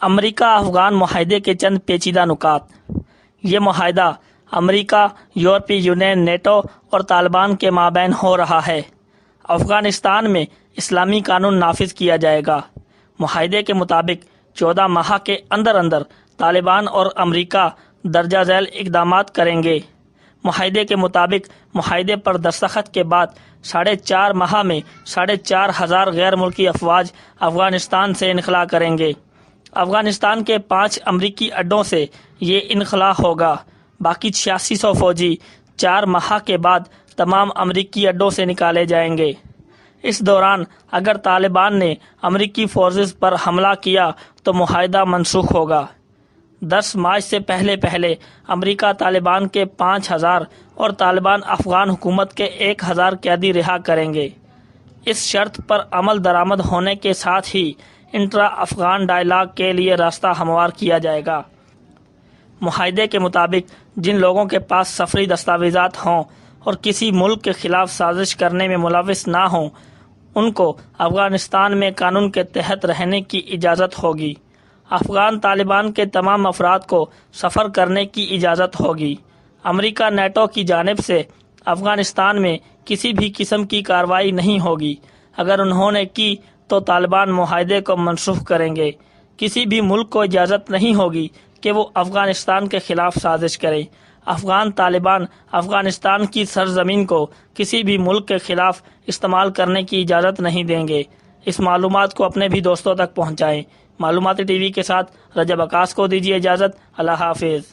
امریکہ افغان معاہدے کے چند پیچیدہ نکات۔ یہ معاہدہ امریکہ، یورپی یونین، نیٹو اور طالبان کے مابین ہو رہا ہے۔ افغانستان میں اسلامی قانون نافذ کیا جائے گا۔ معاہدے کے مطابق 14 ماہ کے اندر اندر طالبان اور امریکہ درجہ ذیل اقدامات کریں گے۔ معاہدے کے مطابق معاہدے پر دستخط کے بعد 4.5 ماہ میں 4,500 غیر ملکی افواج افغانستان سے انخلا کریں گے۔ افغانستان کے 5 امریکی اڈوں سے یہ انخلا ہوگا۔ باقی 8600 فوجی 4 ماہ کے بعد تمام امریکی اڈوں سے نکالے جائیں گے۔ اس دوران اگر طالبان نے امریکی فورسز پر حملہ کیا تو معاہدہ منسوخ ہوگا۔ 10 مارچ سے پہلے امریکہ طالبان کے 5000 اور طالبان افغان حکومت کے 1000 قیدی رہا کریں گے۔ اس شرط پر عمل درآمد ہونے کے ساتھ ہی انٹرا افغان ڈائیلاگ کے لیے راستہ ہموار کیا جائے گا۔ معاہدے کے مطابق جن لوگوں کے پاس سفری دستاویزات ہوں اور کسی ملک کے خلاف سازش کرنے میں ملوث نہ ہوں، ان کو افغانستان میں قانون کے تحت رہنے کی اجازت ہوگی۔ افغان طالبان کے تمام افراد کو سفر کرنے کی اجازت ہوگی۔ امریکہ نیٹو کی جانب سے افغانستان میں کسی بھی قسم کی کارروائی نہیں ہوگی۔ اگر انہوں نے کی تو طالبان معاہدے کو منسوخ کریں گے۔ کسی بھی ملک کو اجازت نہیں ہوگی کہ وہ افغانستان کے خلاف سازش کرے۔ افغان طالبان افغانستان کی سرزمین کو کسی بھی ملک کے خلاف استعمال کرنے کی اجازت نہیں دیں گے۔ اس معلومات کو اپنے بھی دوستوں تک پہنچائیں۔ معلوماتی ٹی وی کے ساتھ رجب عکاس کو دیجیے اجازت۔ اللہ حافظ۔